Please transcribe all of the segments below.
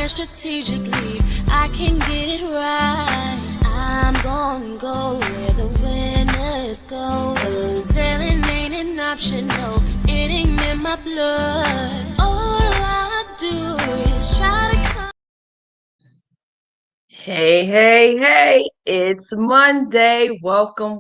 plan strategically. I can get it right. I'm gonna go where the winners go. 'Cause sailing ain't an option, no, it ain't in my blood. All I do is try to come. Hey, hey, hey, it's Monday. Welcome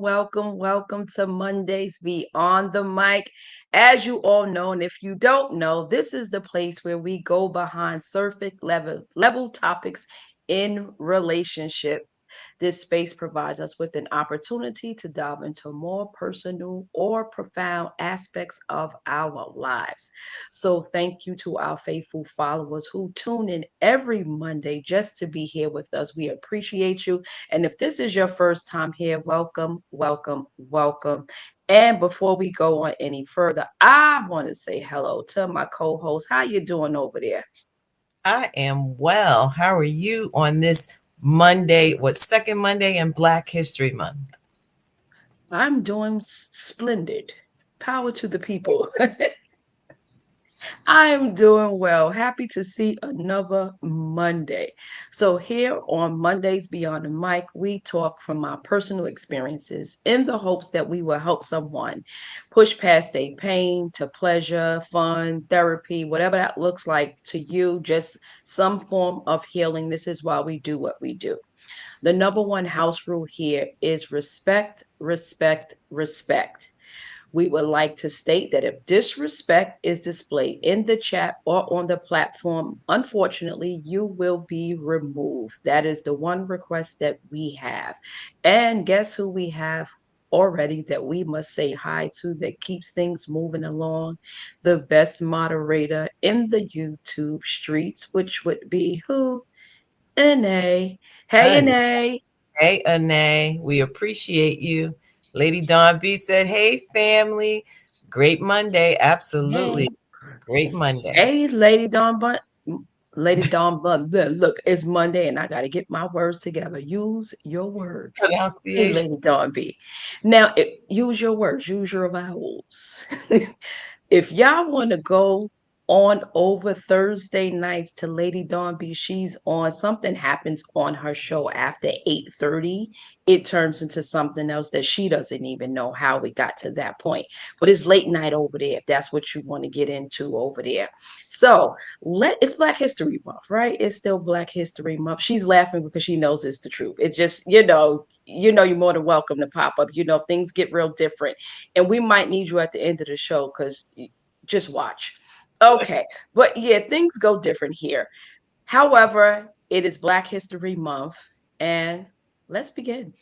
to Mondays Beyond the Mic. As you all know, and if you don't know, this is the place where we go behind surface level topics in relationships. This space provides us with an opportunity to delve into more personal or profound aspects of our lives. So, thank you to our faithful followers who tune in every Monday just to be here with us. We appreciate you. And if this is your first time here, welcome. And before we go on any further, I want to say hello to my co-host. How you doing over there? I am well. How are you on this Monday? What, second Monday in Black History Month? I'm doing splendid. Power to the people. I am doing well. Happy to see another Monday. So, here on Mondays Beyond the Mic, we talk from our personal experiences in the hopes that we will help someone push past their pain to pleasure, fun, therapy, whatever that looks like to you, just some form of healing. This is why we do what we do. The number one house rule here is respect. We would like to state that if disrespect is displayed in the chat or on the platform, unfortunately, you will be removed. That is the one request that we have. And guess who we have already that we must say hi to that keeps things moving along? The best moderator in the YouTube streets, which would be who? Anae. Hey, Anae. Anae. Hey, Anae. We appreciate you. Lady Dawn B said, hey, family. Great Monday. Hey. Absolutely. Great Monday. Hey, Lady Dawn Bun. Look, it's Monday and I got to get my words together. Use your words. Hey, Pronunciation. Lady Dawn B. Now, use your words, use your vowels. If y'all want to go on over Thursday nights to Lady Dawn B, she's on. Something happens on her show after 8:30. It turns into something else that she doesn't even know how we got to that point. But it's late night over there if that's what you want to get into over there. So it's Black History Month, right? It's still Black History Month. She's laughing because she knows it's the truth. It's just, you're more than welcome to pop up. Things get real different. And we might need you at the end of the show because just watch. Okay. But yeah, things go different here. However, it is Black History Month. And let's begin.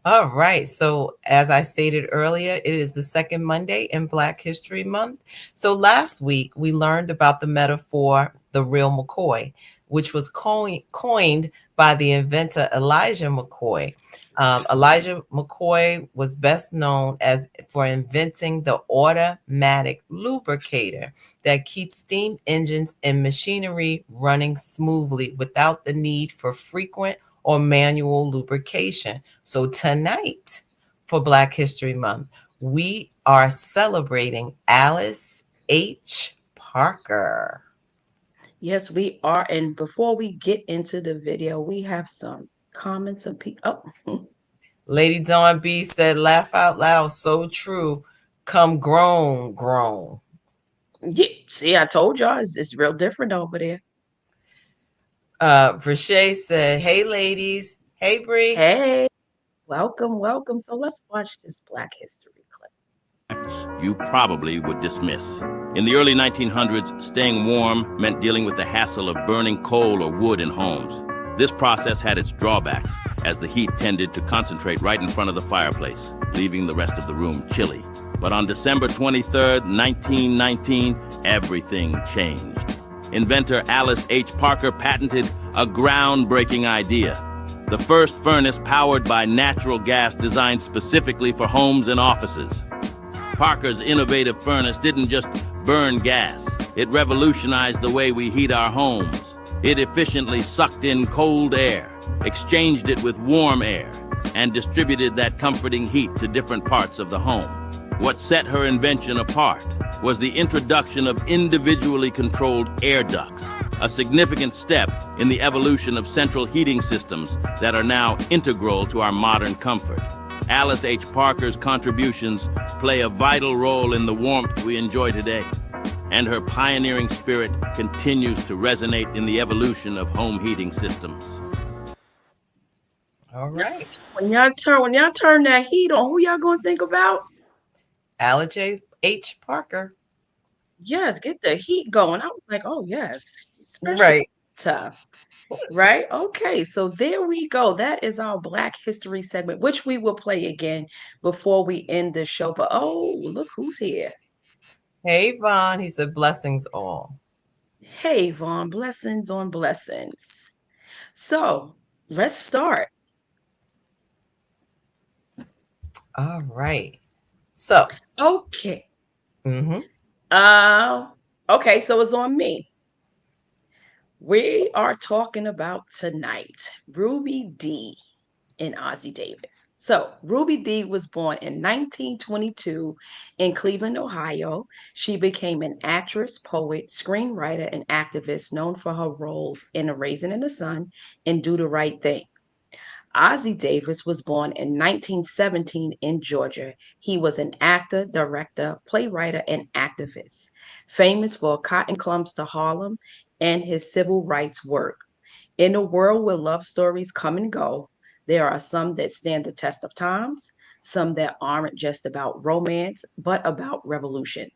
All right. So, as I stated earlier, it is the second Monday in Black History Month. So, last week we learned about the metaphor, the real McCoy, which was coined by the inventor Elijah McCoy. Elijah McCoy was best known for inventing the automatic lubricator that keeps steam engines and machinery running smoothly without the need for frequent or manual lubrication. So tonight, for Black History Month, we are celebrating Alice H. Parker. Yes, we are. And before we get into the video, we have some comments of people. Oh, Lady Dawn B said, laugh out loud, so true. Come grown. yeah. See, I told y'all it's real different over there. Brashay said, hey, ladies. Hey, Bree. Hey, welcome. So let's watch this Black History clip. You probably would dismiss. In the early 1900s, staying warm meant dealing with the hassle of burning coal or wood in homes. This process had its drawbacks, as the heat tended to concentrate right in front of the fireplace, leaving the rest of the room chilly. But on December 23rd, 1919, everything changed. Inventor Alice H. Parker patented a groundbreaking idea: the first furnace powered by natural gas designed specifically for homes and offices. Parker's innovative furnace didn't just burn gas. It revolutionized the way we heat our homes. It efficiently sucked in cold air, exchanged it with warm air, and distributed that comforting heat to different parts of the home. What set her invention apart was the introduction of individually controlled air ducts. a significant step in the evolution of central heating systems that are now integral to our modern comfort. Alice H. Parker's contributions play a vital role in the warmth we enjoy today, and her pioneering spirit continues to resonate in the evolution of home heating systems. All right. When y'all turn that heat on, who y'all gonna think about? Alice H. Parker. Yes, get the heat going. I was like, oh yes, especially Right. tough. Right? Okay, so there we go. That is our Black History segment, which we will play again before we end the show. But oh, look who's here. Hey, Vaughn. He said, blessings all. Hey, Vaughn, blessings on blessings. So let's start. All right. So, Okay. mhm. Uh, okay, so it's on me. We are talking about tonight Ruby Dee and Ossie Davis. So, Ruby Dee was born in 1922 in Cleveland, Ohio. She became an actress, poet, screenwriter, and activist known for her roles in A Raisin in the Sun and Do the Right Thing. Ossie Davis was born in 1917 in Georgia. He was an actor, director, playwright, and activist, famous for Cotton Clumps to Harlem and his civil rights work. In a world where love stories come and go, there are some that stand the test of times, some that aren't just about romance, but about revolution.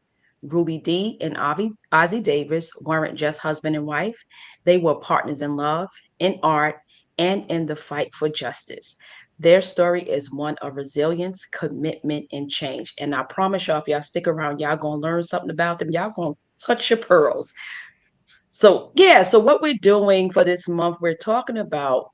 Ruby Dee and Ossie Davis weren't just husband and wife, they were partners in love, in art, and in the fight for justice. Their story is one of resilience, commitment, and change. And I promise y'all, if y'all stick around, y'all gonna learn something about them. Y'all gonna touch your pearls. So, yeah, so what we're doing for this month, we're talking about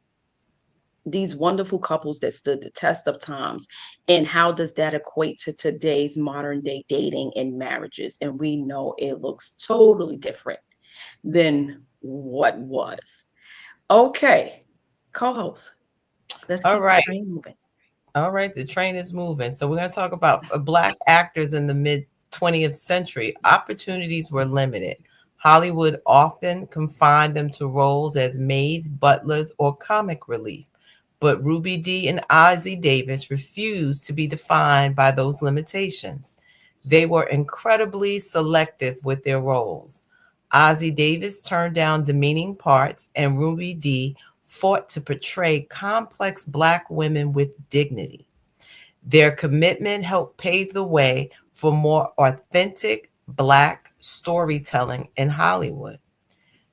these wonderful couples that stood the test of times and how does that equate to today's modern day dating and marriages. And we know it looks totally different than what was. Okay, co-host, let's All keep the right. train moving. All right. The train is moving. So, we're going to talk about Black actors in the mid 20th century. Opportunities were limited. Hollywood often confined them to roles as maids, butlers, or comic relief. But Ruby Dee and Ossie Davis refused to be defined by those limitations. They were incredibly selective with their roles. Ossie Davis turned down demeaning parts, and Ruby Dee fought to portray complex Black women with dignity. Their commitment helped pave the way for more authentic Black storytelling in Hollywood.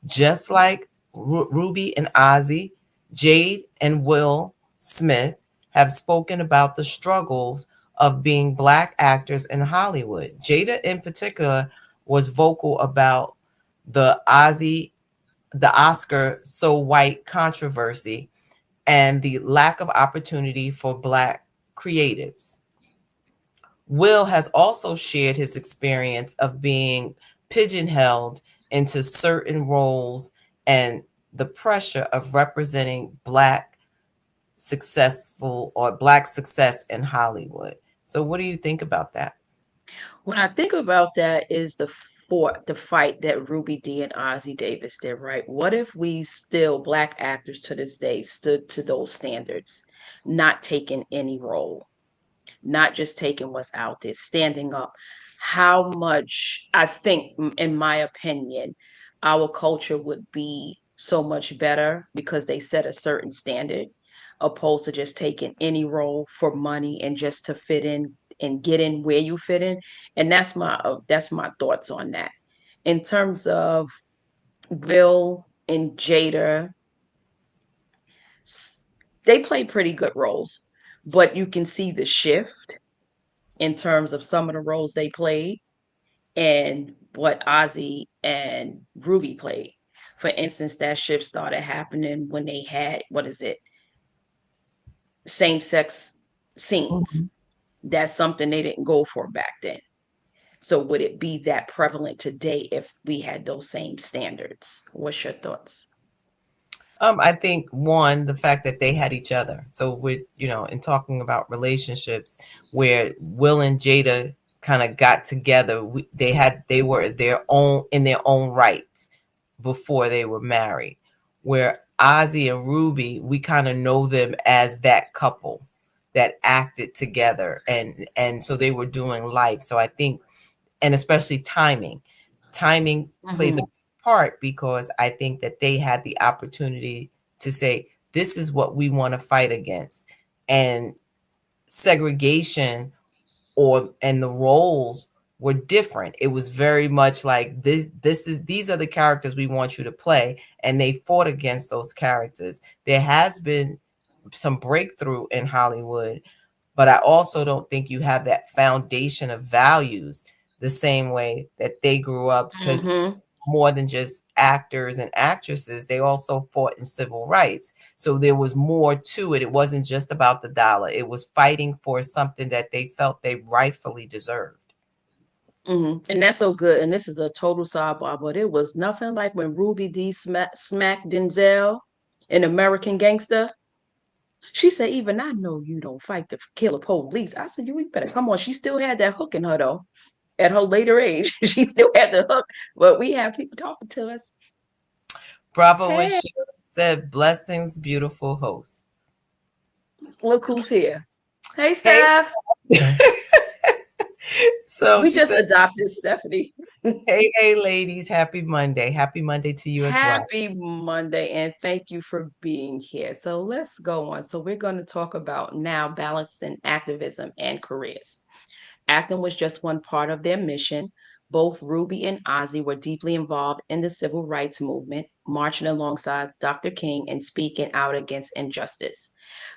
Just like Ruby and Ossie, Jade and Will Smith have spoken about the struggles of being Black actors in Hollywood. Jada, in particular, was vocal about the the Oscar so white controversy and the lack of opportunity for Black creatives. Will has also shared his experience of being pigeonholed into certain roles and the pressure of representing Black successful or Black success in Hollywood. So, what do you think about that? When I think about that is the fight that Ruby Dee and Ossie Davis did, right? What if we still Black actors to this day stood to those standards, not taking any role? Not just taking what's out there, standing up. How much, I think, in my opinion, our culture would be so much better because they set a certain standard, opposed to just taking any role for money and just to fit in and get in where you fit in. And that's my thoughts on that. In terms of Bill and Jada, they play pretty good roles, but you can see the shift in terms of some of the roles they played and what Ozzy and Ruby played. For instance, that shift started happening when they had, what is it, same sex scenes. Mhm. That's something they didn't go for back then. So would it be that prevalent today if we had those same standards? What's your thoughts? I think one, the fact that they had each other. So with in talking about relationships, where Will and Jada kind of got together, they were their own in their own rights, before they were married. Where Ozzy and Ruby, we kind of know them as that couple that acted together, and so they were doing life. So I think, and especially timing plays a Mhm. big part, because I think that they had the opportunity to say, this is what we want to fight against. And segregation, and the roles were different. It was very much like, these are the characters we want you to play, and they fought against those characters. There has been some breakthrough in Hollywood, but I also don't think you have that foundation of values the same way that they grew up, because Mhm. more than just actors and actresses, they also fought in civil rights. So there was more to it. It wasn't just about the dollar. It was fighting for something that they felt they rightfully deserved. Mhm. And that's so good. And this is a total sidebar, but it was nothing like when Ruby D smacked Denzel in American Gangster. She said, "Even I know you don't fight to kill a police." I said, "You better come on." She still had that hook in her though. At her later age, she still had the hook. But we have people talking to us. Bravo and Hey, she said, blessings, beautiful host. look who's here. Hey, Hey. Steph. So We she just said, adopted Stephanie. hey, ladies, happy Monday. Happy Monday to you as well. Happy Monday, and thank you for being here. So let's go on. So we're going to talk about now balancing activism and careers. Acting was just one part of their mission. Both Ruby and Ozzy were deeply involved in the civil rights movement, marching alongside Dr. King and speaking out against injustice.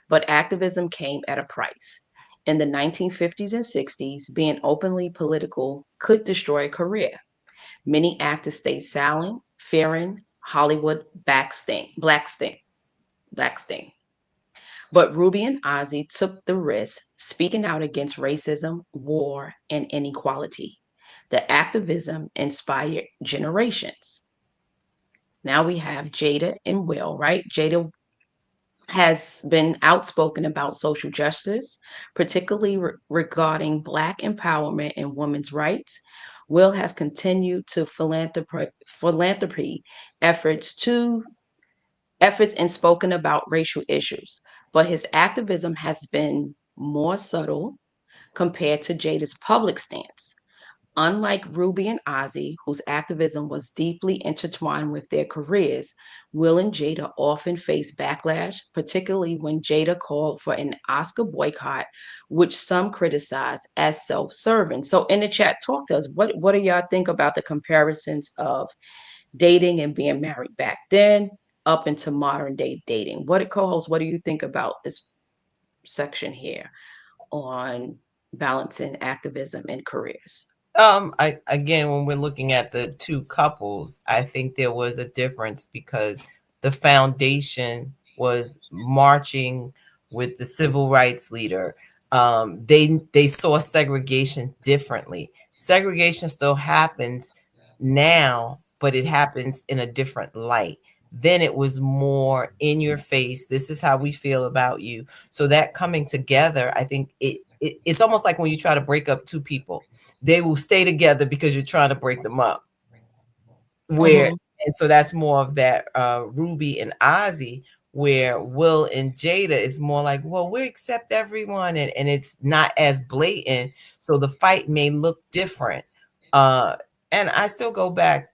But activism came at a price. In the 1950s and 60s, being openly political could destroy a career. Many actors stayed silent, fearing Hollywood blacksting. But Ruby and Ozzy took the risk, speaking out against racism, war, and inequality. The activism inspired generations. Now we have Jada and Will, right? Jada has been outspoken about social justice, particularly regarding Black empowerment and women's rights. Will has continued to philanthropy efforts to efforts and spoken about racial issues, but his activism has been more subtle compared to Jada's public stance. Unlike Ruby and Ozzy, whose activism was deeply intertwined with their careers, Will and Jada often faced backlash, particularly when Jada called for an Oscar boycott, which some criticized as self-serving. So in the chat, talk to us. What do y'all think about the comparisons of dating and being married back then up into modern day dating? What co-host, what do you think about this section here on balancing activism and careers? I again, when we're looking at the two couples, I think there was a difference because the foundation was marching with the civil rights leader. They saw segregation differently. Segregation still happens now, but it happens in a different light. Then it was more in your face. This is how we feel about you. So that coming together, I think it's almost like when you try to break up two people, they will stay together because you're trying to break them up. Where, Mm-hmm. and so that's more of that Ruby and Ozzy, where Will and Jada is more like, well, we accept everyone, and it's not as blatant. So the fight may look different. Uh, and I still go back,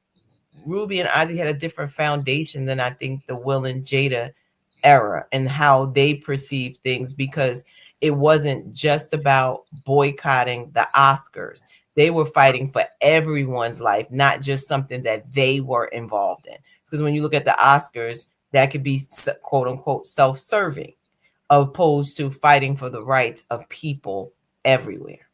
Ruby and Ozzy had a different foundation than I think the Will and Jada era, and how they perceive things, because it wasn't just about boycotting the Oscars. They were fighting for everyone's life, not just something that they were involved in. Because when you look at the Oscars, that could be quote unquote self-serving, opposed to fighting for the rights of people everywhere.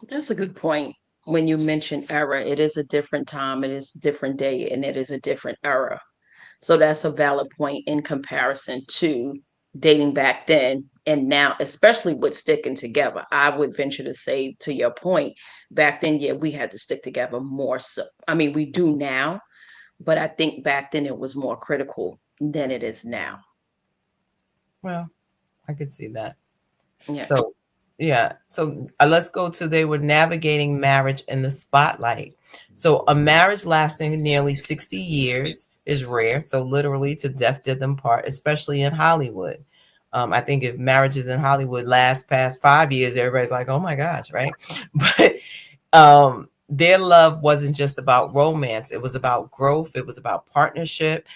That's a good point. When you mention era, it is a different time, it is a different day, and it is a different era. So that's a valid point in comparison to dating back then and now, especially with sticking together. I would venture to say, to your point, back then, yeah, we had to stick together more so. I mean, we do now, but I think back then it was more critical than it is now. Well, I could see that. Yeah. So Yeah. So let's go to they were navigating marriage in the spotlight. So a marriage lasting nearly 60 years is rare. So literally to death did them part, especially in Hollywood. I think if marriages in Hollywood last past 5 years, everybody's like, oh my gosh, right? But their love wasn't just about romance. It was about growth. It was about partnership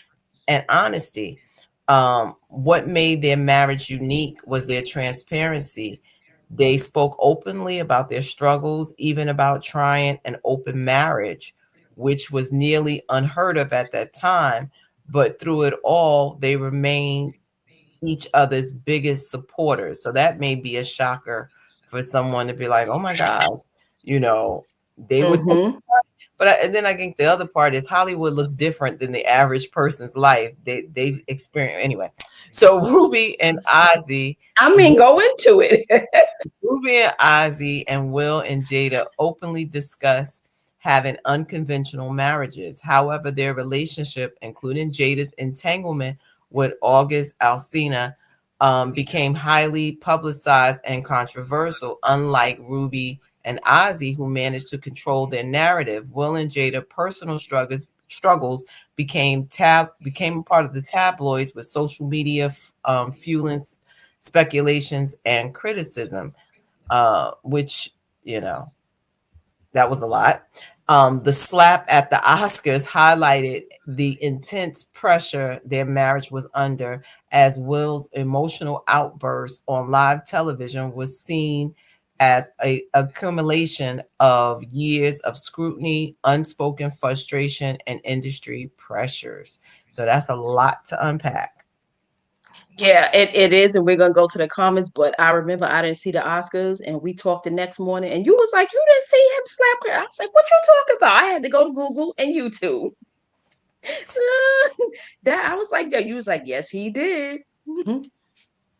and honesty. What made their marriage unique was their transparency. They spoke openly about their struggles, even about trying an open marriage, which was nearly unheard of at that time. But through it all, they remained each other's biggest supporters. So that may be a shocker for someone to be like, oh my gosh, you know, they would. Mm-hmm. But and then I think the other part is Hollywood looks different than the average person's life. They experience anyway. So Ruby and Ozzy, I mean, go into it. Ruby and Ozzy and Will and Jada openly discuss having unconventional marriages. However, their relationship, including Jada's entanglement with August Alsina, became highly publicized and controversial. Unlike Ruby and Ozzy, who managed to control their narrative, Will and Jada personal struggles became a part of the tabloids, with social media fueling speculations and criticism, which, you know, that was a lot. The slap at the Oscars highlighted the intense pressure their marriage was under, as Will's emotional outburst on live television was seen as a accumulation of years of scrutiny, unspoken frustration, and industry pressures. So that's a lot to unpack. Yeah, it is, and we're gonna go to the comments. But I remember I didn't see the Oscars, and we talked the next morning, and you was like, "You didn't see him slap her." I was like, "What you talking about?" I had to go to Google and YouTube. That I was like, "That." You was like, "Yes, he did."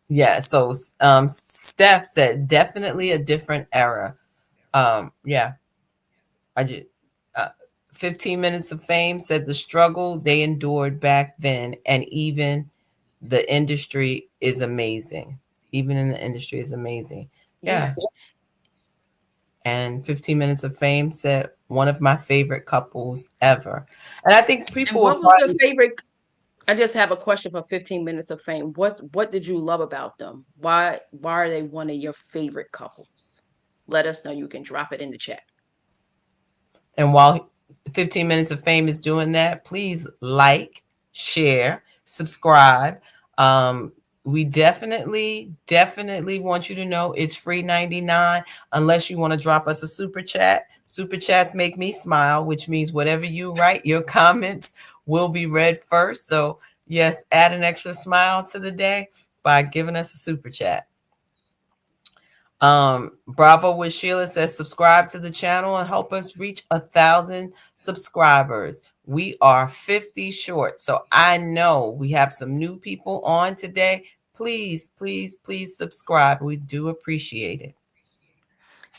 Yeah, so Steph said definitely a different era. Yeah, I just uh, 15 minutes of fame said the struggle they endured back then, and even the industry is amazing. Even in the industry is amazing. Yeah. Yeah. And 15 minutes of fame said one of my favorite couples ever. And I think And people were what was your probably, favorite? I just have a question for 15 minutes of fame. What did you love about them? Why are they one of your favorite couples? Let us know. You can drop it in the chat. and while 15 minutes of fame is doing that, please like, share, subscribe. We definitely want you to know it's free 99 unless you want to drop us a super chat. Super chats make me smile, which means whatever you write, your comments will be read first. So, yes, add an extra smile to the day by giving us a super chat. Bravo with Sheila says subscribe to the channel and help us reach 1,000 subscribers. We are 50 short, so I know we have some new people on today. Please subscribe. We do appreciate it.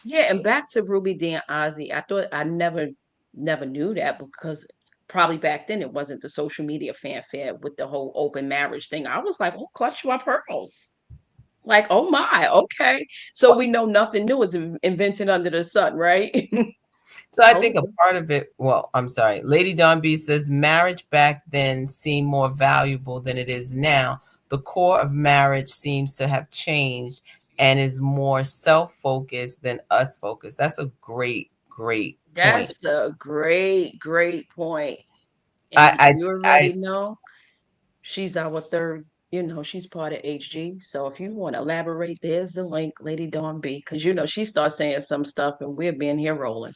Yeah, and back to Ruby Dee and Ozzy. I thought I never knew that because probably back then it wasn't the social media fanfare with the whole open marriage thing. I was like, oh, clutch my pearls. Like, oh my, okay. So we know nothing new is invented under the sun, right? So I think a Okay. part of it, well, I'm sorry. Lady Don B says marriage back then seemed more valuable than it is now. The core of marriage seems to have changed and is more self-focused than us focused. That's a great point. That's a great point. And I you I already know she's our third, she's part of HG. So if you want to elaborate, there's the link, Lady Dawn B, because she starts saying some stuff and we're being here rolling.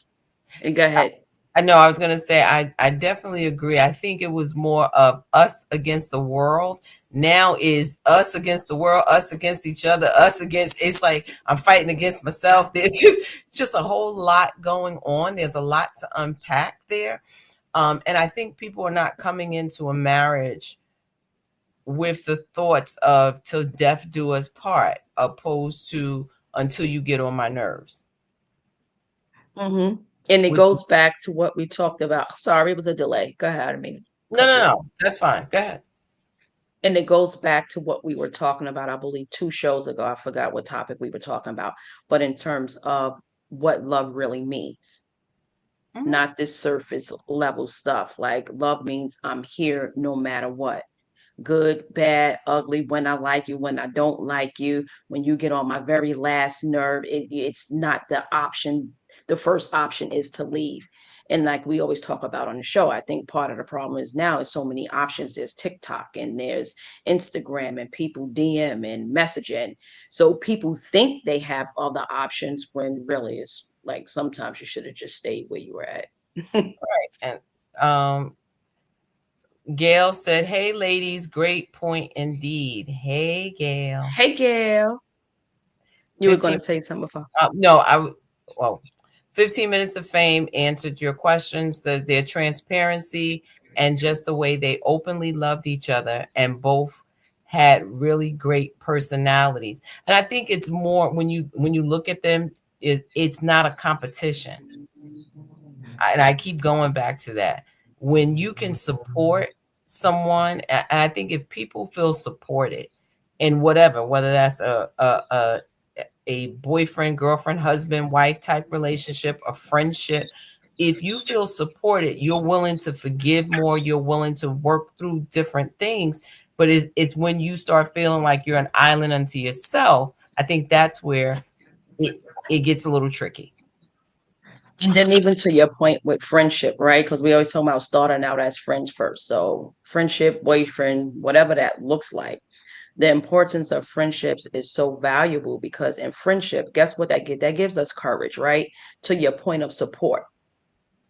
And go ahead. I know I was going to say I definitely agree. I think it was more of us against the world. Now is us against the world, us against each other, us against, it's like I'm fighting against myself. There's just a whole lot going on. There's a lot to unpack there. And I think people are not coming into a marriage with the thoughts of till death do us part, opposed to until you get on my nerves. Hmm. And it Which goes back to what we talked about. Sorry, it was a delay. Go ahead. I mean, no, cut no, you off. no, that's fine. Go ahead. And it goes back to what we were talking about, I believe 2 shows ago. I forgot what topic we were talking about, but in terms of what love really means, Mhm. not this surface level stuff. Like love means I'm here no matter what. Good, bad, ugly, when I like you, when I don't like you, when you get on my very last nerve. It's not the option. The first option is to leave. And like we always talk about on the show, I think part of the problem is now is so many options. There's TikTok and there's Instagram and people DM and messaging. So people think they have other options when really it's like sometimes you should have just stayed where you were at. And Gail said, "Hey, ladies, great point indeed." Hey, Gail. Hey, Gail. You were going 15 to say something before. no, well, 15 minutes of fame answered your questions. Their transparency and just the way they openly loved each other and both had really great personalities. And I think it's more when you look at them, it's not a competition. And I keep going back to that. When you can support someone, and I think if people feel supported in whatever, whether that's a boyfriend, girlfriend, husband, wife type relationship, a friendship, if you feel supported, you're willing to forgive more, you're willing to work through different things. But it's when you start feeling like you're an island unto yourself, I think that's where it, it gets a little tricky. And then even to your point with friendship, right? Because we always talk about starting out as friends first. So friendship, boyfriend, whatever that looks like. The importance of friendships is so valuable because in friendship, guess what that gives? That gives us courage, right? To your point of support,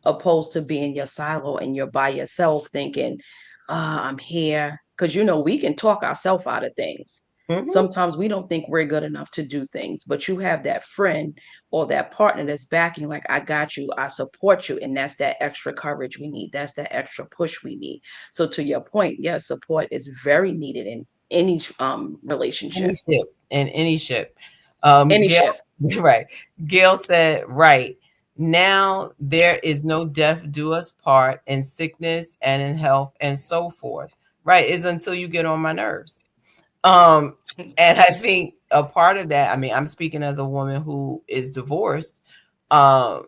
opposed to being your silo and you're by yourself thinking, I'm here. Because, we can talk ourselves out of things. Mhm. Sometimes we don't think we're good enough to do things, but you have that friend or that partner that's backing, like, I got you, I support you. And that's that extra courage we need. That's that extra push we need. So, to your point, yes, support is very needed in any Any relationship, ship in any ship. any Gail, ship. right. Gail said, right. Now there is no death do us part in sickness and in health and so forth. Right. Is until you get on my nerves. Um, and I think a part of that, I mean, I'm speaking as a woman who is divorced, um,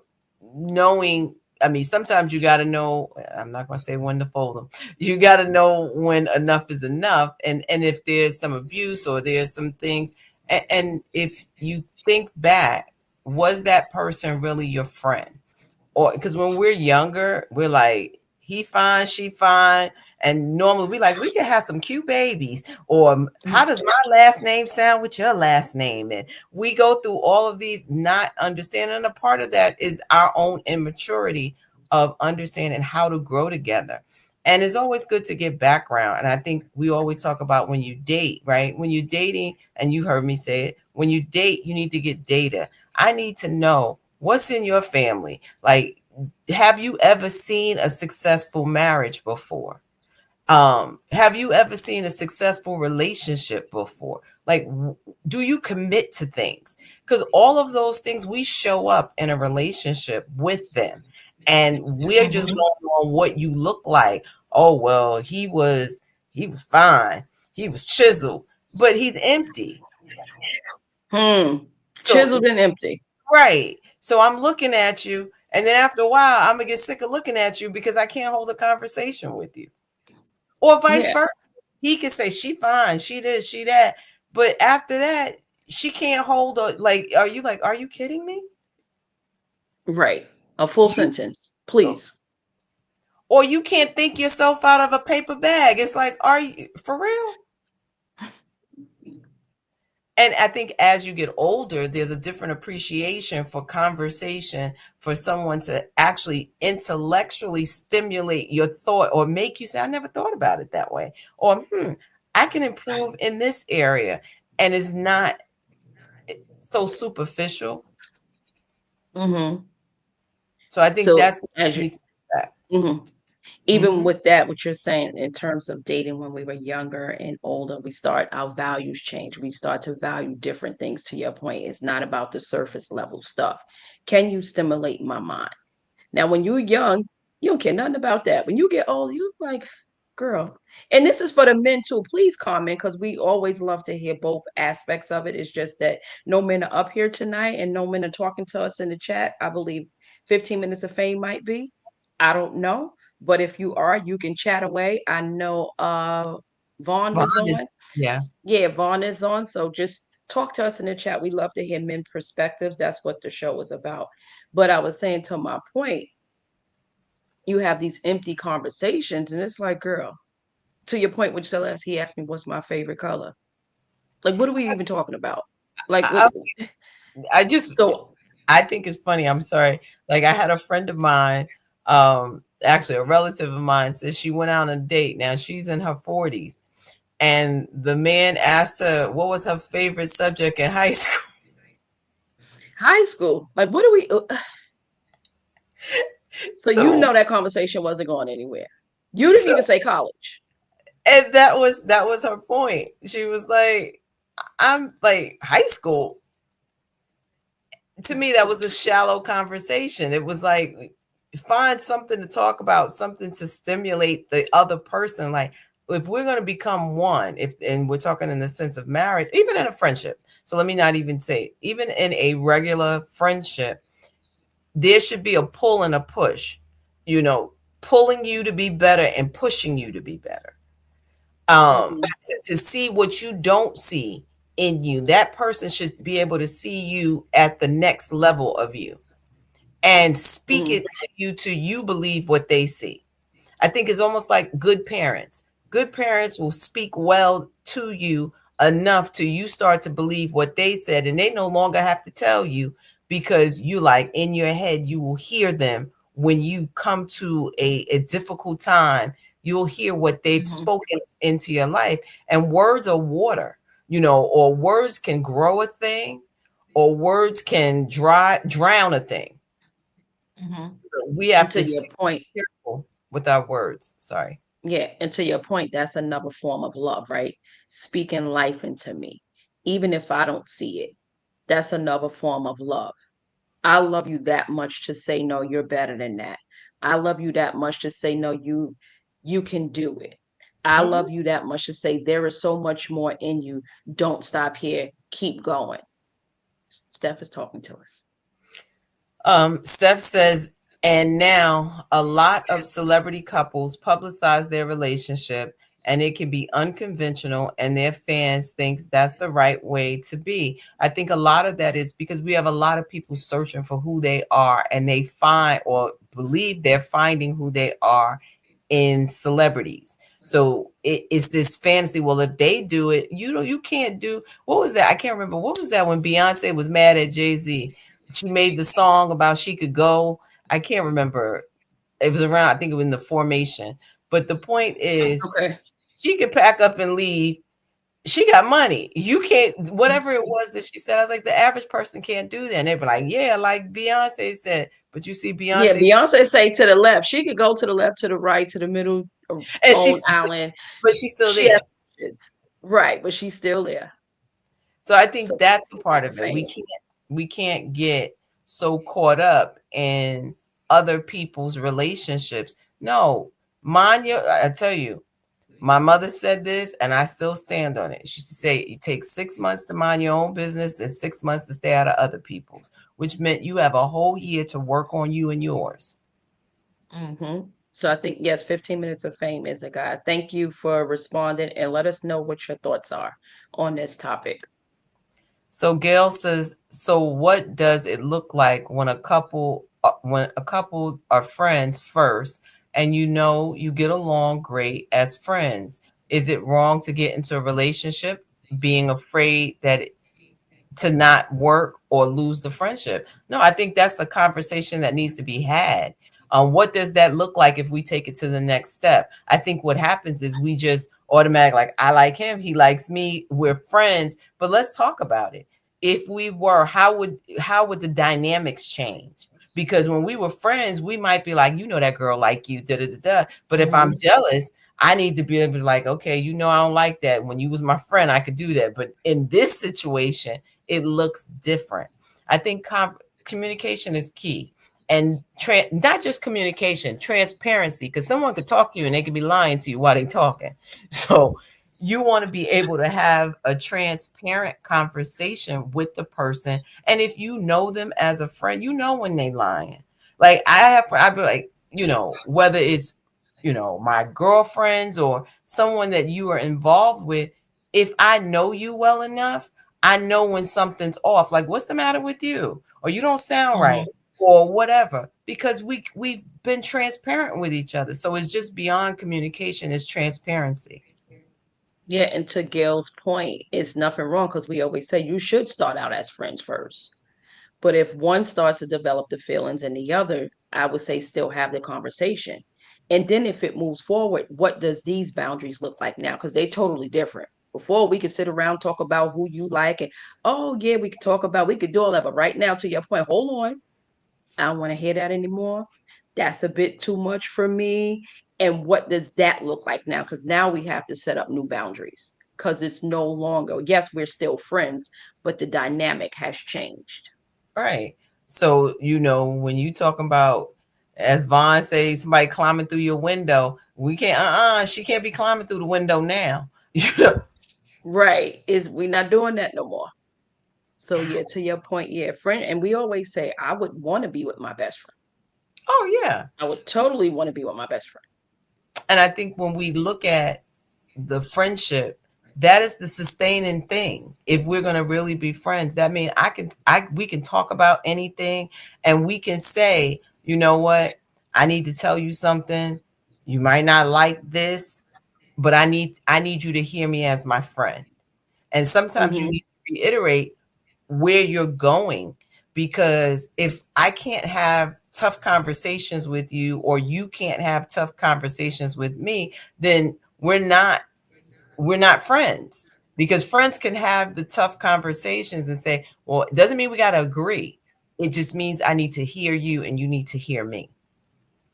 knowing, I mean, sometimes you got to know, I'm not going to say when to fold them. You got to know when enough is enough. And if there's some abuse or there's some things, and if you think back, was that person really your friend? Or because when we're younger, we're like, he fine, she fine. And normally we like, we can have some cute babies. Or how does my last name sound with your last name? And we go through all of these not understanding. And a part of that is our own immaturity of understanding how to grow together. And it's always good to get background. And I think we always talk about when you date, right? When you're dating, and you heard me say it, when you date, you need to get data. I need to know what's in your family. Like, have you ever seen a successful marriage before? Have you ever seen a successful relationship before? Like, do you commit to things? Because all of those things, we show up in a relationship with them, and we're just Mhm. going on what you look like. Oh well, he was fine, he was chiseled, but he's empty. Hmm. So Chiseled and empty. right. So I'm looking at you, and then after a while, I'm gonna get sick of looking at you because I can't hold a conversation with you. Or vice Yeah. versa. He can say she fine, she this, she that, but after that, she can't hold a like, are you kidding me? Right. A full You sentence, please. or you can't think yourself out of a paper bag. It's like, are you for real? And I think as you get older, there's a different appreciation for conversation, for someone to actually intellectually stimulate your thought or make you say, I never thought about it that way. Or, I can improve in this area. And it's not so superficial. Hmm. So I think So that's what as we you, need to do that. mhm. Even Mhm. with that, what you're saying in terms of dating when we were younger and older, we start our values change. We start to value different things. To your point, it's not about the surface level stuff. Can you stimulate my mind? Now, when you're young, you don't care nothing about that. When you get old, you like, girl. And this is for the men too. Please comment because we always love to hear both aspects of it. It's just that no men are up here tonight and no men are talking to us in the chat. I believe 15 minutes of fame might be. I don't know. But if you are, you can chat away. I know Vaughn Vaughn was is, on. yeah. Yeah, Vaughn is on. So just talk to us in the chat. We love to hear men perspectives. That's what the show is about. But I was saying to my point, you have these empty conversations, and it's like, girl, to your point, which Celeste, he asked me, what's my favorite color? Like, what are we even talking about? Like, what? I, I just, So, I think it's funny. I'm sorry. Like I had a friend of mine, actually a relative of mine, says she went out on a date. Now she's in her 40s, and the man asked her what was her favorite subject in high school. high school, like, what are we? So, you So, know, that conversation wasn't going anywhere. You didn't so, even say college. and that was her point. She was like, I'm like high school. To me, that was a shallow conversation. It was like, find something to talk about, something to stimulate the other person. Like, if we're going to become one, if and we're talking in the sense of marriage, even in a friendship. So let me not even say, even in a regular friendship, there should be a pull and a push, pulling you to be better and pushing you to be better. Mhm, To see what you don't see in you. That person should be able to see you at the next level of you and speak mhm, it to you till you believe what they see. I think it's almost like good parents. Good parents will speak well to you enough till you start to believe what they said, and they no longer have to tell you, because you, like, in your head, you will hear them when you come to a difficult time. You'll hear what they've mhm, spoken into your life. And words are water, or words can grow a thing, or words can drown a thing. mhm. So we have And to to your be point, careful with our words. Sorry. yeah, and to your point, that's another form of love, right? Speaking life into me, even if I don't see it, that's another form of love. I love you that much to say, no, you're better than that. I love you that much to say, no, you can do it. I Mhm. love you that much to say there is so much more in you. Don't stop here. Keep going. Steph is talking to us. Steph says, and now a lot of celebrity couples publicize their relationship, and it can be unconventional, and their fans think that's the right way to be. I think a lot of that is because we have a lot of people searching for who they are, and they find or believe they're finding who they are in celebrities. So it's this fantasy. Well, if they do it, you can't do. What was that? I can't remember. What was that when Beyonce was mad at Jay-Z? She made the song about she could go. I can't remember. It was around, I think it was in the Formation. But the point is, Okay. she could pack up and leave. She got money. You can't, whatever it was that she said. I was like, the average person can't do that. And they were like, yeah, like Beyonce said. But you see, Yeah, Beyonce, Beyonce say to the left. She could go to the left, to the right, to the middle, and Long Island. but she's still She has there. options. Right, but she's still there. So I So think that's a part the of it. We fame. can't get so caught up in other people's relationships. No, mind your, I tell you, my mother said this and I still stand on it. She used to say it takes 6 months to mind your own business and 6 months to stay out of other people's, which meant you have a whole year to work on you and yours. So I think, yes, 15 minutes of fame is a guide. Thank you for responding and let us know what your thoughts are on this topic. So Gail says, so what does it look like when a couple are friends first, and you get along great as friends? Is it wrong to get into a relationship being afraid that to not work or lose the friendship? No, I think that's a conversation that needs to be had. What does that look like if we take it to the next step? I think what happens is we just automatic, like, I like him, he likes me, we're friends, but let's talk about it. If we were, how would the dynamics change? Because when we were friends, we might be like, that girl like you, da da da da. But if I'm Mhm. jealous, I need to be able to, like, okay, I don't like that. When you was my friend, I could do that. But in this situation, it looks different. I think communication is key. and not just communication, transparency, because someone could talk to you and they could be lying to you while they're talking. So you want to be able to have a transparent conversation with the person. And if you know them as a friend, you know when they lying. Like I'd be like, whether it's, my girlfriends or someone that you are involved with, if I know you well enough, I know when something's off. Like, what's the matter with you? Or you don't sound right, Mhm. or whatever, because we've been transparent with each other. So it's just beyond communication, it's transparency. Yeah, and to Gail's point, it's nothing wrong because we always say you should start out as friends first. But if one starts to develop the feelings and the other, I would say still have the conversation. And then if it moves forward, what does these boundaries look like now? Because they're totally different. Before we could sit around talk about who you like and oh yeah, we could talk about we could do all that. But right now, to your point, hold on. I don't want to hear that anymore. That's a bit too much for me. And what does that look like now? Because now we have to set up new boundaries because it's no longer, yes, we're still friends, but the dynamic has changed. Right. So, when you talking about, as Vaughn says, somebody climbing through your window, we can't, she can't be climbing through the window now. Right. Is we not doing that no more. So yeah, to your point, yeah, friend, and we always say I would want to be with my best friend. Oh, yeah. I would totally want to be with my best friend. And I think when we look at the friendship, that is the sustaining thing. If we're going to really be friends, that means we can talk about anything, and we can say, you know what, I need to tell you something. You might not like this, but I need you to hear me as my friend. And sometimes you Hmm. need to reiterate where you're going, because if I can't have tough conversations with you, or you can't have tough conversations with me, then we're not friends. Because friends can have the tough conversations and say, well, it doesn't mean we got to agree. It just means I need to hear you and you need to hear me.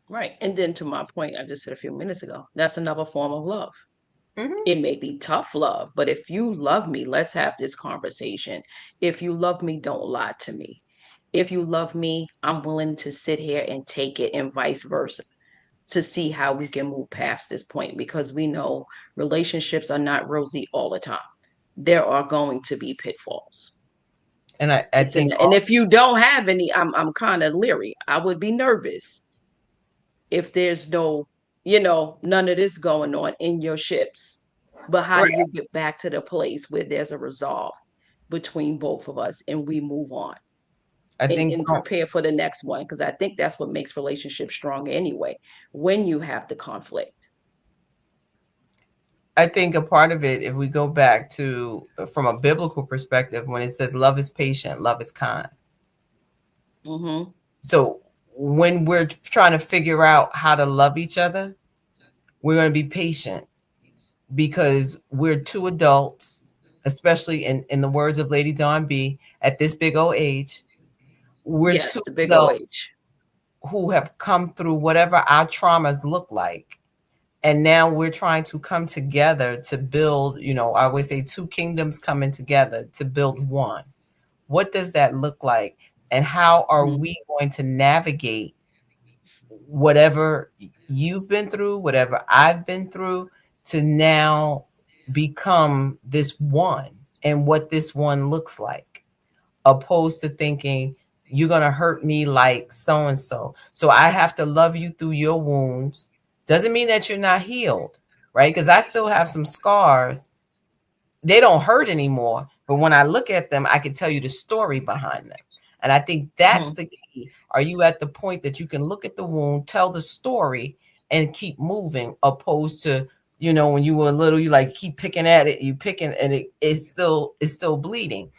Right. And then to my point, I just said a few minutes ago, that's another form of love. Hmm. It may be tough love, but if you love me, let's have this conversation. If you love me, don't lie to me. If you love me, I'm willing to sit here and take it and vice versa to see how we can move past this point because we know relationships are not rosy all the time. There are going to be pitfalls. And I It's in think, and if you don't have any, I'm kind of leery. I would be nervous if there's no, none of this going on in your ships. But how do right, you get back to the place where there's a resolve between both of us and we move on I and, think, and prepare for the next one? Because I think that's what makes relationships strong anyway, when you have the conflict. a part of it, if we go back to, from a biblical perspective, when it says love is patient, love is kind. Hmm. So when we're trying to figure out how to love each other, we're going to be patient, because we're two adults, especially in the words of Lady Dawn B, at this big old age, we're Yes, two the big old adults age. who have come through whatever our traumas look like. And now we're trying to come together to build, I always say two kingdoms coming together to build one. What does that look like? And how are Mhm. we going to navigate whatever you've been through, whatever I've been through, to now become this one, and what this one looks like, opposed to thinking you're going to hurt me like so and so. So I have to love you through your wounds. Doesn't mean that you're not healed, right? Because I still have some scars. They don't hurt anymore, but when I look at them, I can tell you the story behind them. And I think that's Mhm. the key. Are you at the point that you can look at the wound, tell the story, and keep moving, opposed to, when you were little, you like keep picking at it, you picking, and it's still bleeding.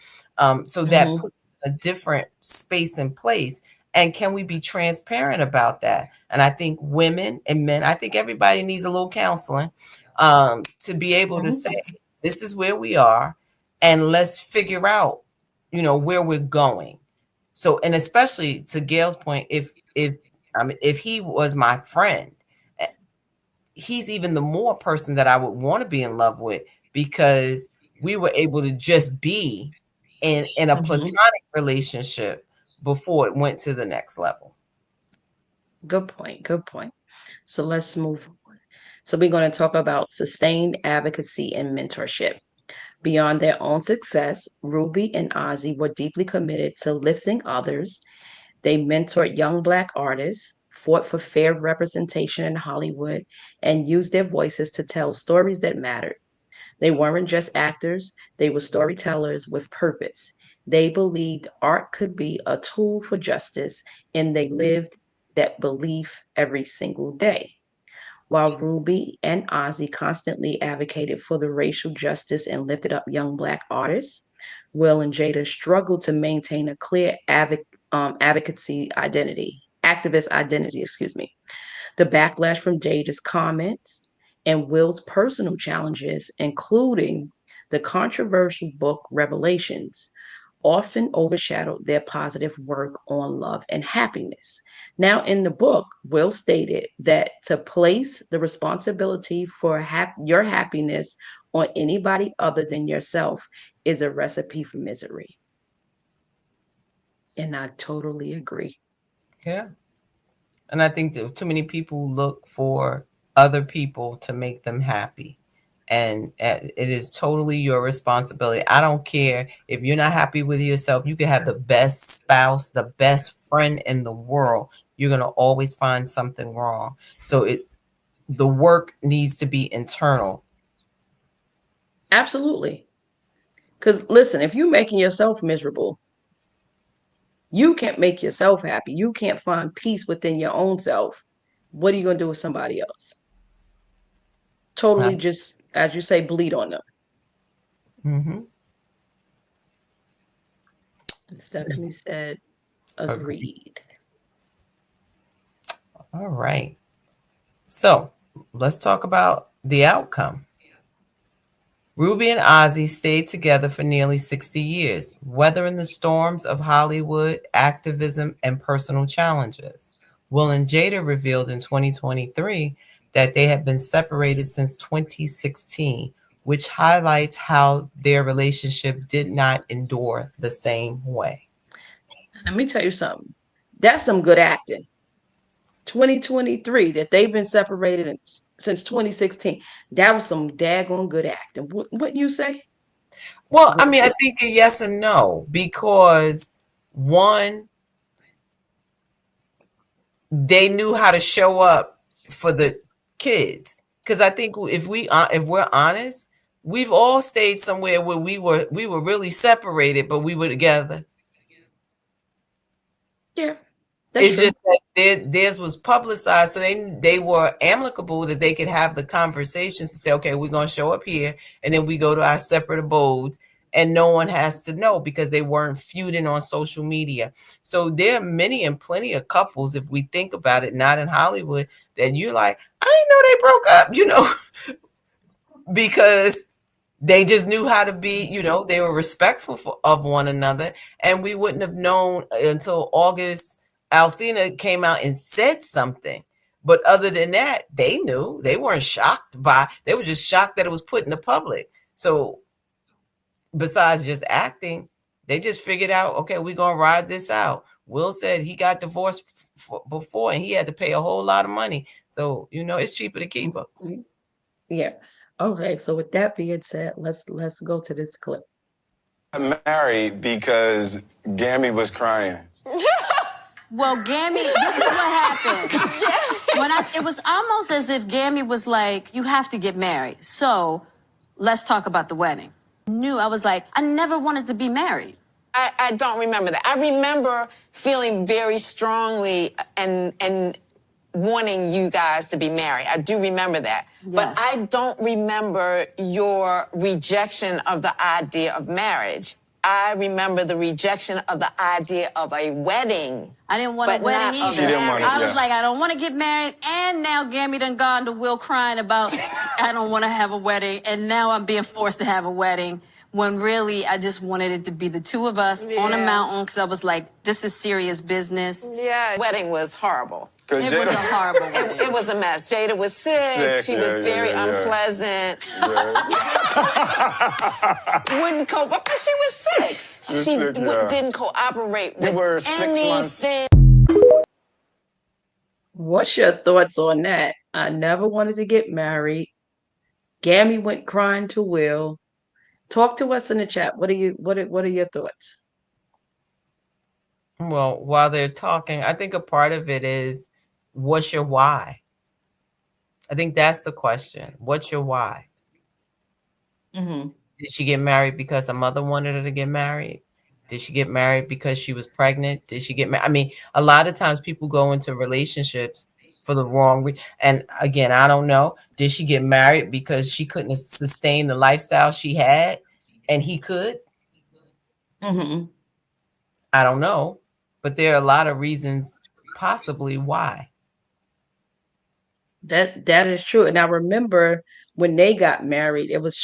So that Mhm. puts a different space and place. And can we be transparent about that? And I think women and men, I think everybody needs a little counseling, to be able to say, Mhm. this is where we are, and let's figure out, where we're going. So, and especially to Gail's point, if he was my friend, eh, he's even the more person that I would want to be in love with, because we were able to just be in a Mhm. platonic relationship before it went to the next level. Good point. Good point. So let's move on. So we're going to talk about sustained advocacy and mentorship. Beyond their own success, Ruby and Ozzy were deeply committed to lifting others. They mentored young Black artists, fought for fair representation in Hollywood, and used their voices to tell stories that mattered. They weren't just actors, they were storytellers with purpose. They believed art could be a tool for justice, and they lived that belief every single day. While Ruby and Ozzy constantly advocated for the racial justice and lifted up young Black artists, Will and Jada struggled to maintain a clear activist identity, excuse me. The backlash from Jada's comments and Will's personal challenges, including the controversial book Revelations, often overshadowed their positive work on love and happiness. Now, in the book, Will stated that to place the responsibility for your happiness on anybody other than yourself is a recipe for misery. And I totally agree. Yeah. And I think that too many people look for other people to make them happy. And it is totally your responsibility. I don't care if you're not happy with yourself. You can have the best spouse, the best friend in the world. You're going to always find something wrong. So the work needs to be internal. Absolutely. Because listen, if you're making yourself miserable, you can't make yourself happy. You can't find peace within your own self. What are you going to do with somebody else? Totally just, as you say, bleed on them. Mm-hmm. And Stephanie said, agreed. All right. So let's talk about the outcome. Ruby and Ozzy stayed together for nearly 60 years, weathering the storms of Hollywood, activism, and personal challenges. Will and Jada revealed in 2023 that they had been separated since 2016, which highlights how their relationship did not endure the same way. Let me tell you something. That's some good acting. 2023, that they've been separated since 2016. That was some daggone good acting. What you say? Well, I mean, I think a yes and no, because one, they knew how to show up for the kids. Because I think if we're honest, we've all stayed somewhere where we were really separated, but we were together. Yeah. It's true. Just that theirs was publicized, so they were amicable, that they could have the conversations to say, okay, we're going to show up here, and then we go to our separate abodes, and no one has to know, because they weren't feuding on social media. So there are many and plenty of couples, if we think about it, not in Hollywood, that you're like, I didn't know they broke up, because they just knew how to be, they were respectful of one another, and we wouldn't have known until August. Alcina came out and said something. But other than that, they knew. They weren't shocked they were just shocked that it was put in the public. So besides just acting, they just figured out, okay, we're going to ride this out. Will said he got divorced before, and he had to pay a whole lot of money. So, it's cheaper to keep her. Yeah. Okay. So with that being said, let's go to this clip. I married because Gammy was crying. Well, Gammy, this is what happened. It was almost as if Gammy was like, you have to get married. So let's talk about the wedding. I was like, I never wanted to be married. I don't remember that. I remember feeling very strongly and wanting you guys to be married. I do remember that. Yes. But I don't remember your rejection of the idea of marriage. I remember the rejection of the idea of a wedding. I didn't want a wedding either. She didn't want it, I was like, I don't want to get married. And now Gammy done gone to Will crying about, I don't want to have a wedding. And now I'm being forced to have a wedding. When really, I just wanted it to be the two of us on a mountain, because I was like, this is serious business. Yeah, wedding was horrible. It was a horrible wedding. It was a mess. Jada was sick. She was very unpleasant. Wouldn't cope. But she was sick. She didn't cooperate with we were 6 months. What's your thoughts on that? I never wanted to get married. Gammy went crying to Will. Talk to us in the chat. What are your thoughts? Well, while they're talking, I think a part of it is, what's your why? I think that's the question. What's your why? Mm-hmm. Did she get married because her mother wanted her to get married? Did she get married because she was pregnant? Did she get married? I mean, a lot of times people go into relationships for the wrong reason. And again, I don't know. Did she get married because she couldn't sustain the lifestyle she had and he could? Mm-hmm. I don't know. But there are a lot of reasons possibly why. That is true. And I remember when they got married, it was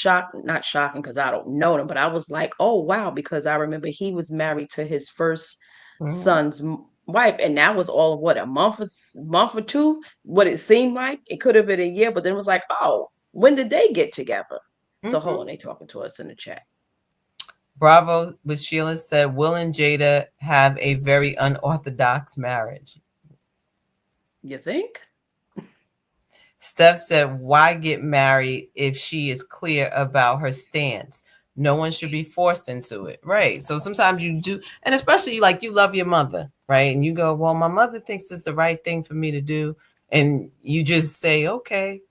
not shocking because I don't know them, but I was like, oh wow, because I remember he was married to his first Mhm. son's wife, and that was all of what, a month or two, what it seemed like. It could have been a year, but then it was like, oh, when did they get together? So hold Mhm. on, they talking to us in the chat. Bravo with Sheila said, Will and Jada have a very unorthodox marriage. You think? Steph said, why get married if she is clear about her stance? No one should be forced into it. Right. So sometimes you do, and especially like you love your mother, right? And you go, well, my mother thinks it's the right thing for me to do. And you just say, okay.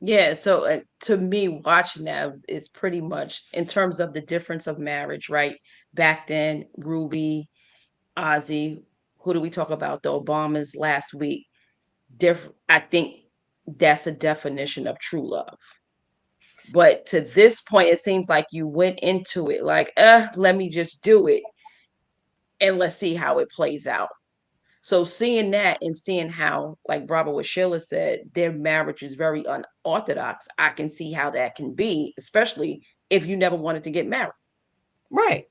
Yeah, so to me, watching that is pretty much in terms of the difference of marriage, right? Back then, Ruby, Ozzy, who do we talk about? The Obamas last week. I think that's a definition of true love. But to this point, it seems like you went into it like, let me just do it and let's see how it plays out. So seeing that and seeing how, like Bravo with Sheila said, their marriage is very unorthodox, I can see how that can be, especially if you never wanted to get married. Right.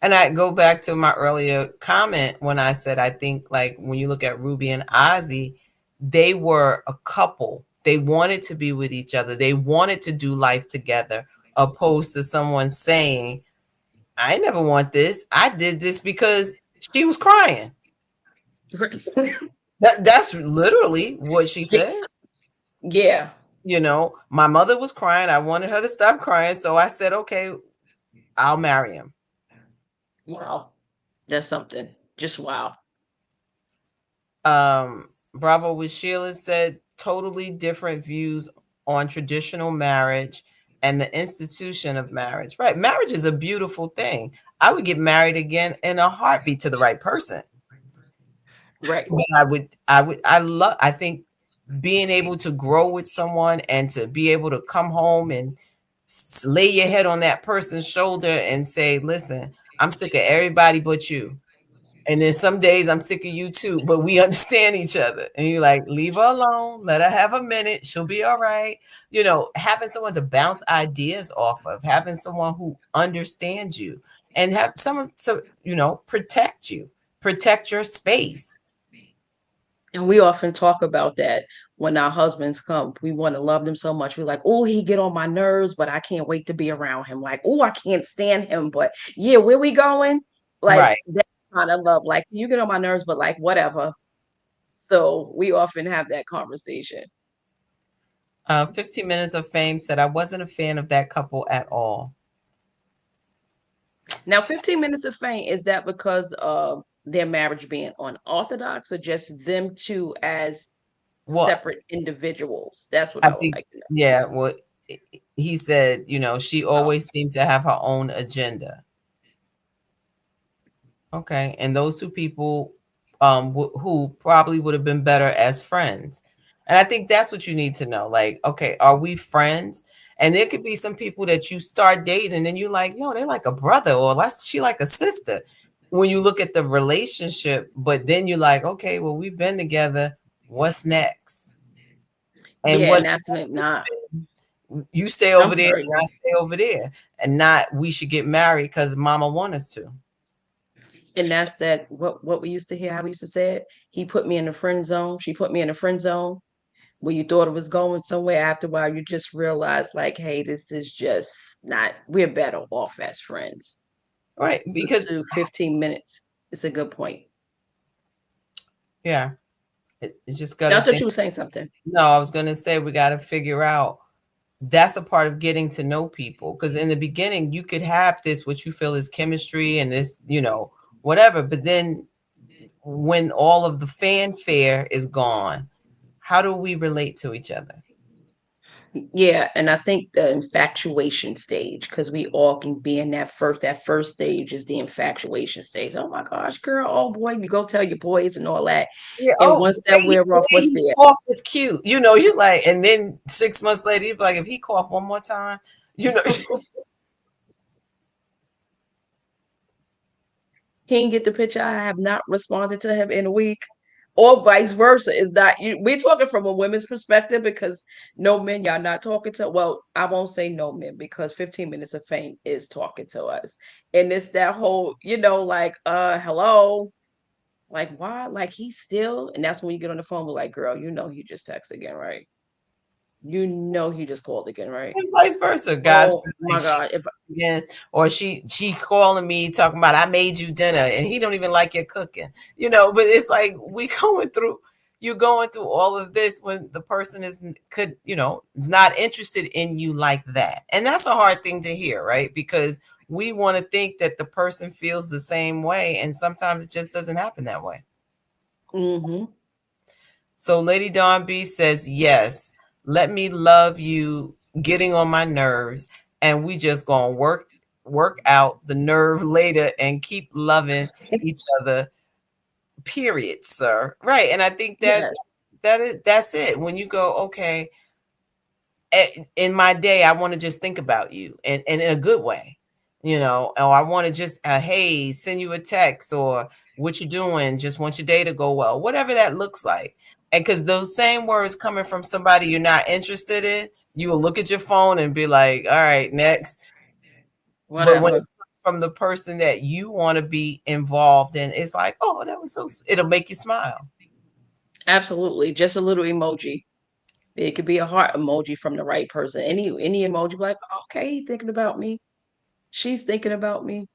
And I go back to my earlier comment when I said, I think like when you look at Ruby and Ozzy, they were a couple. They wanted to be with each other. They wanted to do life together, opposed to someone saying, I never want this. I did this because she was crying. That's literally what she said. Yeah. You know, my mother was crying. I wanted her to stop crying. So I said, okay, I'll marry him. Wow. That's something. Just wow. Bravo with Sheila said totally different views on traditional marriage and the institution of marriage. Right. Marriage is a beautiful thing. I would get married again in a heartbeat to the right person. Right. But I think being able to grow with someone and to be able to come home and lay your head on that person's shoulder and say, listen, I'm sick of everybody but you. And then some days I'm sick of you too, but we understand each other. And you're like, leave her alone, let her have a minute, she'll be all right. You know, having someone to bounce ideas off of, having someone who understands you, and have someone to, protect you, protect your space. And we often talk about that when our husbands come. We want to love them so much. We're like, oh, he get on my nerves, but I can't wait to be around him. Like, oh, I can't stand him, but yeah, where we going? Like Right. that kind of love. Like you get on my nerves, but like whatever. So we often have that conversation. 15 Minutes of Fame said, I wasn't a fan of that couple at all. Now, 15 Minutes of Fame, is that because of their marriage being unorthodox or just them two as Well, separate individuals? That's what I I would think, like to know. yeah, well, he said, she always seemed to have her own agenda. Okay. And those two people who probably would have been better as friends. And I think that's what you need to know. Like, okay, are we friends? And there could be some people that you start dating and then you're like, no, they're like a brother, or she like a sister. When you look at the relationship, but then you're like, okay, well, we've been together. What's next? And Yeah, and what's that's not. you stay I'm over there sorry. and I stay over there, and not we should get married because mama wants us to. And that's that what we used to hear, how we used to say it. He put me in the friend zone. She put me in the friend zone where you thought it was going somewhere. After a while, you just realize, like, hey, this is just not, we're better off as friends. Right. So Because to 15 minutes, it's a good point. Yeah. You just got to I thought think. you were saying something. No, I was going to say we got to figure out that's a part of getting to know people. Because in the beginning, you could have this, what you feel is chemistry and this, whatever. But then when all of the fanfare is gone, how do we relate to each other? Yeah, and I think the infatuation stage, because we all can be in that first stage is the infatuation stage. Oh my gosh, girl, oh boy, you go tell your boys and all that. Yeah. And Oh, once that wear the off, way what's he there? coughed is cute. You like, and then 6 months later, you be like, if he coughed one more time, you know. He didn't get the picture. I have not responded to him in a week. Or vice versa. Is that we're talking from a women's perspective because no men, y'all not talking to. Well, I won't say no men because 15 minutes of fame is talking to us. And it's that whole, like, hello. Like, why? Like, he's still, and that's when you get on the phone with, like, girl, he just texted again, right? He just called again, right? And vice versa. Guys, Oh my like, God. again, or she calling me talking about I made you dinner and he don't even like your cooking, but it's like you're going through all of this when the person is not interested in you like that. And that's a hard thing to hear, right? Because we want to think that the person feels the same way, and sometimes it just doesn't happen that way. Mm-hmm. So Lady Dawn B says, yes, let me love you getting on my nerves, and we just gonna work out the nerve later and keep loving each other. Period, sir. Right. And I think Yes. that's it. When you go, okay, in my day, I want to just think about you and in a good way, or I want to just, hey, send you a text or what you doing, just want your day to go well, whatever that looks like. And because those same words coming from somebody you're not interested in, you will look at your phone and be like, all right, next. But when Whatever. it comes from the person that you want to be involved in, it's like, oh, it'll make you smile. Absolutely. Just a little emoji. It could be a heart emoji from the right person. Any emoji, like, okay, he thinking about me. She's thinking about me.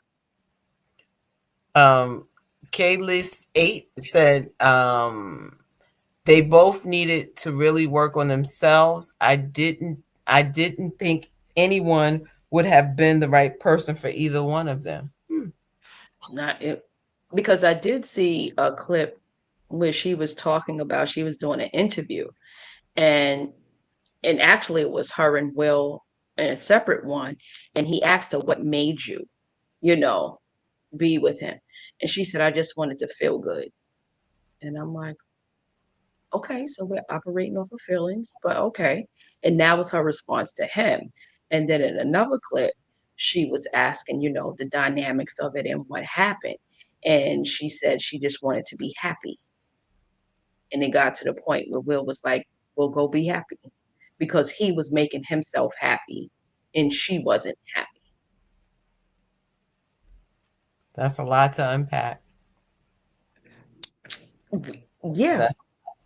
Kaylis 8 said, they both needed to really work on themselves. I didn't think anyone would have been the right person for either one of them. Not it, because I did see a clip where she was doing an interview, and actually it was her and Will in a separate one, and he asked her what made you, you know, be with him. And she said, I just wanted to feel good. And I'm like, okay, so we're operating off of feelings, but okay. And that was her response to him. And then in another clip, she was asking, the dynamics of it and what happened. And she said she just wanted to be happy. And it got to the point where Will was like, well, go be happy. Because he was making himself happy and she wasn't happy. That's a lot to unpack. Yeah.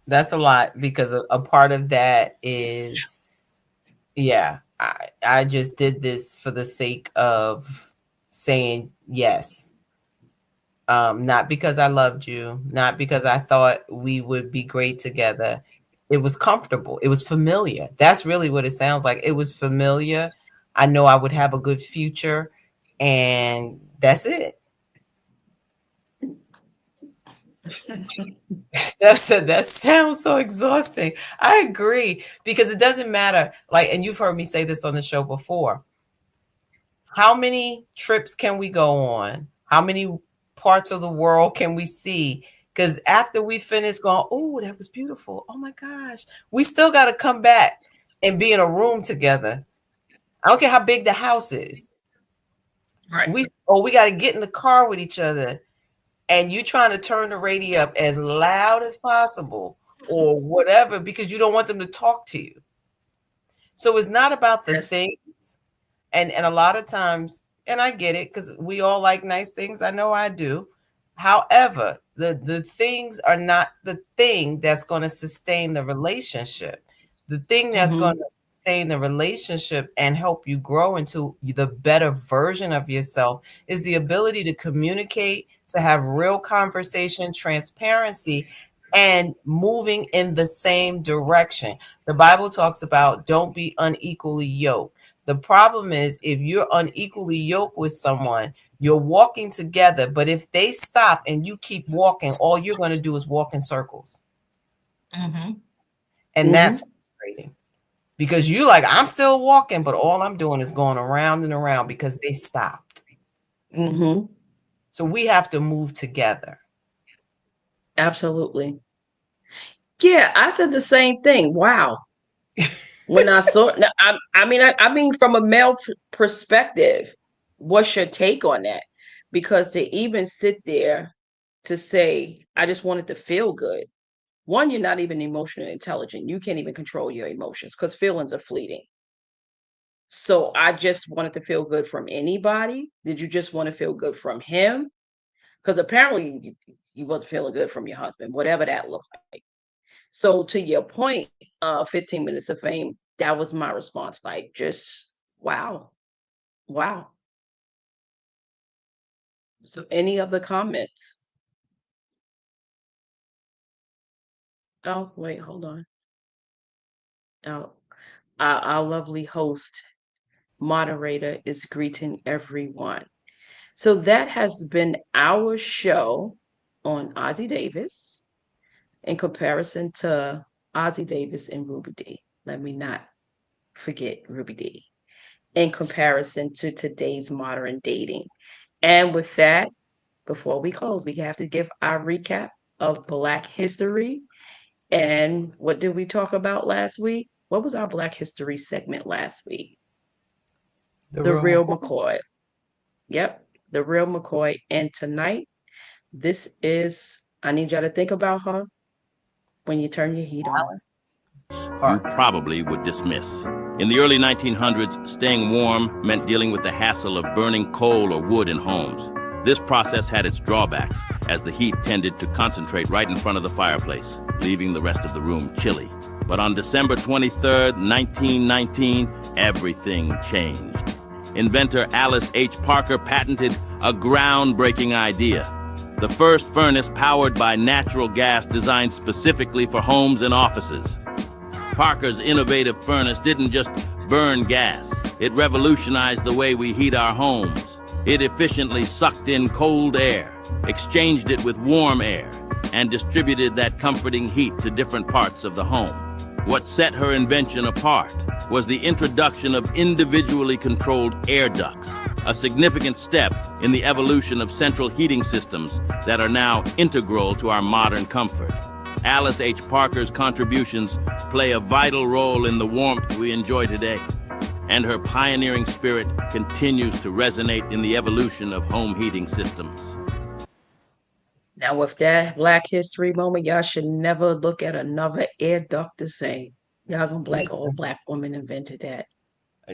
That's a lot, because a part of that is, yeah, I just did this for the sake of saying yes. Not because I loved you, not because I thought we would be great together. It was comfortable. It was familiar. That's really what it sounds like. It was familiar. I know I would have a good future, and that's it. Steph said that sounds so exhausting. I agree, because it doesn't matter. Like, and you've heard me say this on the show before. How many trips can we go on? How many parts of the world can we see? Because after we finish going, oh, that was beautiful. Oh my gosh. We still got to come back and be in a room together. I don't care how big the house is. Right. We got to get in the car with each other, and you trying to turn the radio up as loud as possible or whatever, because you don't want them to talk to you. So it's not about the things. And a lot of times, and I get it, because we all like nice things. I know I do. However, the things are not the thing that's going to sustain the relationship. The thing that's going to sustain the relationship and help you grow into the better version of yourself is the ability to communicate, to have real conversation, transparency, and moving in the same direction. The Bible talks about don't be unequally yoked. The problem is if you're unequally yoked with someone, you're walking together, but if they stop and you keep walking, all you're going to do is walk in circles. And that's frustrating because you like, I'm still walking, but all I'm doing is going around and around because they stopped. So we have to move together. Absolutely. Yeah, I said the same thing. Wow. When I saw, I mean, from a male perspective, what's your take on that? Because to even sit there to say, I just wanted to feel good. One, you're not even emotionally intelligent. You can't even control your emotions because feelings are fleeting. So I just wanted to feel good from anybody. Did you just want to feel good from him? Because apparently you wasn't feeling good from your husband, whatever that looked like. So to your point, 15 minutes of fame, that was my response. Like, just wow. Wow. So any other comments? Oh, wait, hold on. Oh, our lovely host, moderator is greeting everyone. So that has been our show on Ossie Davis in comparison to Ossie Davis and Ruby D. Let me not forget Ruby D. In comparison to today's modern dating. And with that, before we close, we have to give our recap of Black history. And what did we talk about last week? What was our Black history segment last week? The Real McCoy. Yep, The Real McCoy. And tonight, this is, I need y'all to think about her when you turn your heat on. You probably would dismiss. In the early 1900s, staying warm meant dealing with the hassle of burning coal or wood in homes. This process had its drawbacks, as the heat tended to concentrate right in front of the fireplace, leaving the rest of the room chilly. But on December 23rd, 1919, everything changed. Inventor Alice H. Parker patented a groundbreaking idea: the first furnace powered by natural gas designed specifically for homes and offices. Parker's innovative furnace didn't just burn gas. It revolutionized the way we heat our homes. It efficiently sucked in cold air, exchanged it with warm air, and distributed that comforting heat to different parts of the home. What set her invention apart was the introduction of individually controlled air ducts, a significant step in the evolution of central heating systems that are now integral to our modern comfort. Alice H. Parker's contributions play a vital role in the warmth we enjoy today, and her pioneering spirit continues to resonate in the evolution of home heating systems. Now, with that Black history moment, y'all should never look at another air duct the same. Y'all gonna be like, oh, Black woman invented that.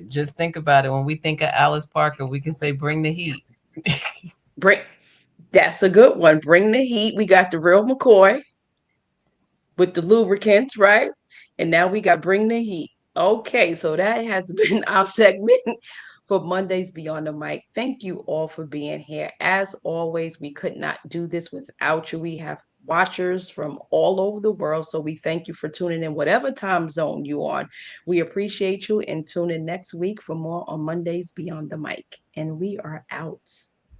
Just think about it. When we think of Alice Parker, we can say, bring the heat. That's a good one. Bring the heat. We got the Real McCoy with the lubricants, right? And now we got Bring the Heat. Okay, so that has been our segment for Mondays Beyond the Mic. Thank you all for being here. As always, we could not do this without you. We have watchers from all over the world, so we thank you for tuning in, whatever time zone you're on. We appreciate you, and tune in next week for more on Mondays Beyond the Mic. And we are out.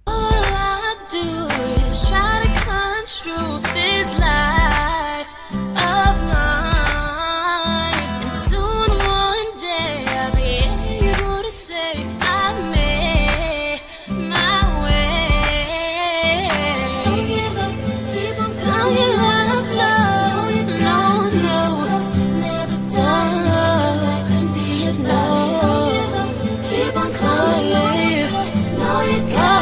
All I do is try to construe this life of mine, and soon one day I'll be able to say I made my way. Don't give up, keep on going. Don't give up, no, never done. No, keep on going. No, you got.